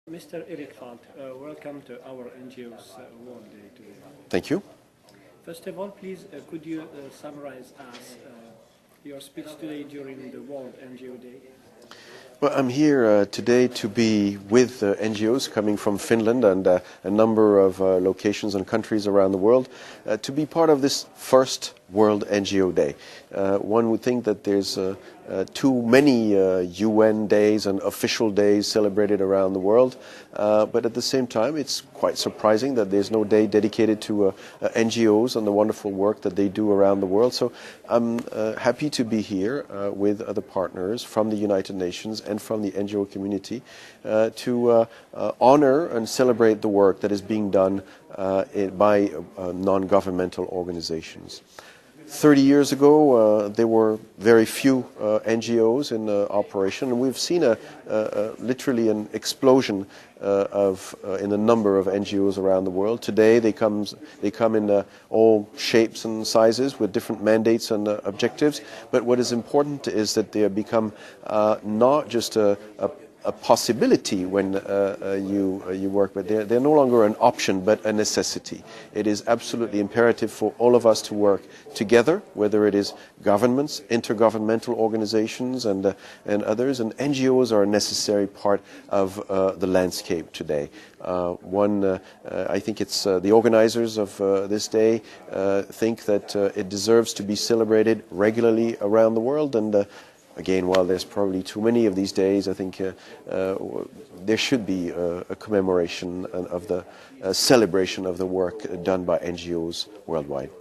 Mr. Eric Falt, welcome to our NGO's World Day today. Thank you. First of all, please, could you summarize us your speech today during the World NGO Day? Well, I'm here today to be with NGOs coming from Finland and a number of locations and countries around the world to be part of this first World NGO Day. One would think that there's too many UN days and official days celebrated around the world, but at the same time it's quite surprising that there's no day dedicated to NGOs and the wonderful work that they do around the world. So I'm happy to be here with other partners from the United Nations and from the NGO community to honor and celebrate the work that is being done by non-governmental organizations. 30 years ago, there were very few NGOs in operation, and we've seen literally an explosion in the number of NGOs around the world. Today, they come in all shapes and sizes with different mandates and objectives. But what is important is that they have become not just a possibility when you work with. They're no longer an option, but a necessity. It is absolutely imperative for all of us to work together, whether it is governments, intergovernmental organizations, and others. And NGOs are a necessary part of the landscape today. I think it's the organizers of this day think that it deserves to be celebrated regularly around the world. And again, while there's probably too many of these days, I think there should be a commemoration of the celebration of the work done by NGOs worldwide.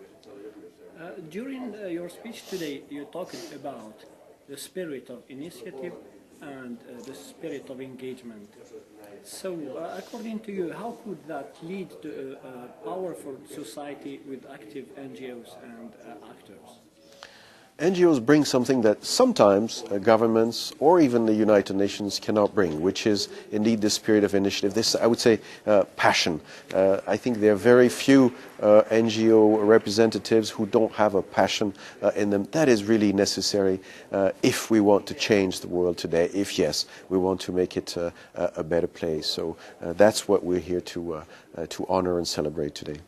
During your speech today, you talked about the spirit of initiative and the spirit of engagement. So, according to you, how could that lead to a powerful society with active NGOs and actors? NGOs bring something that sometimes governments or even the United Nations cannot bring, which is indeed the spirit of initiative. This, I would say, passion. I think there are very few NGO representatives who don't have a passion in them. That is really necessary if we want to change the world today, if yes, we want to make it a better place. So that's what we're here to honor and celebrate today.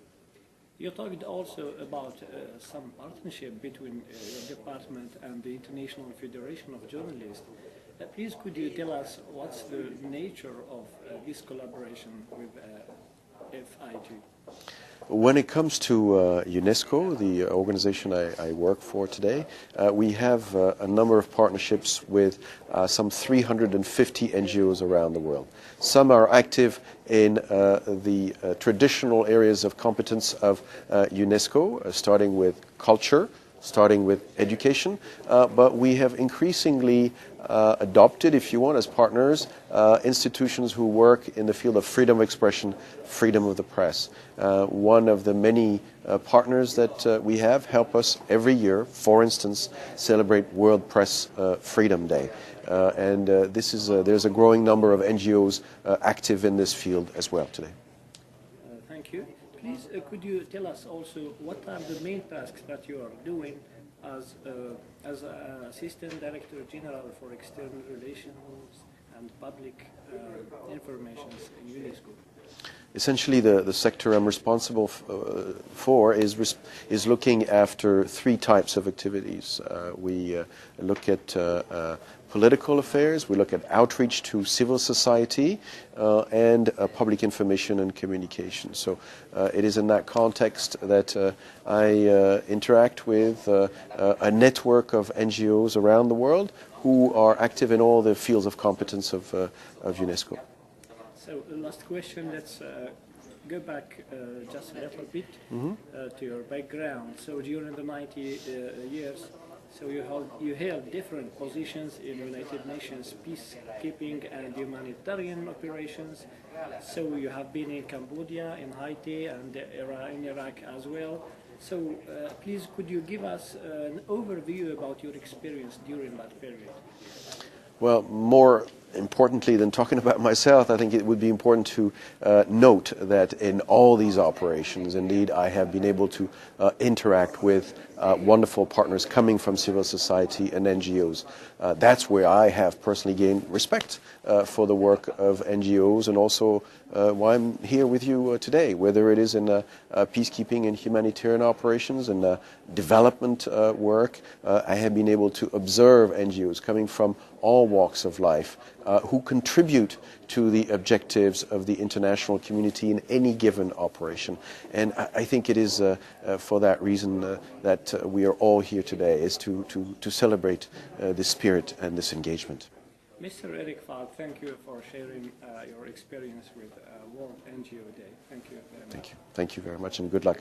You talked also about some partnership between your department and the International Federation of Journalists. Please, could you tell us what's the nature of this collaboration with FIG? When it comes to UNESCO, the organization I work for today, we have a number of partnerships with some 350 NGOs around the world. Some are active in the traditional areas of competence of UNESCO, starting with culture, starting with education, but we have increasingly adopted, if you want, as partners, institutions who work in the field of freedom of expression, freedom of the press. One of the many partners that we have help us every year, for instance, celebrate World Press Freedom Day. There's a growing number of NGOs active in this field as well today. Thank you. Please, could you tell us also what are the main tasks that you are doing as Assistant Director General for External Relations and Public Information in UNESCO? Essentially, the sector I'm responsible for is looking after three types of activities. We look at political affairs, we look at outreach to civil society, and public information and communication. So it is in that context that I interact with a network of NGOs around the world who are active in all the fields of competence of UNESCO. So last question, let's go back just a little bit to your background. So during the 90 years, so you held different positions in United Nations peacekeeping and humanitarian operations. So you have been in Cambodia, in Haiti, and in Iraq as well. So please, could you give us an overview about your experience during that period? Well, more importantly than talking about myself, I think it would be important to note that in all these operations, indeed, I have been able to interact with wonderful partners coming from civil society and NGOs. That's where I have personally gained respect for the work of NGOs, and also why I'm here with you today, whether it is in peacekeeping and humanitarian operations and development work. I have been able to observe NGOs coming from all walks of life who contribute to the objectives of the international community in any given operation. And I think it is for that reason that we are all here today, is to celebrate this spirit and this engagement. Mr. Eric Falt, thank you for sharing your experience with World NGO Day. Thank you very much. Thank you. Thank you very much, and good luck.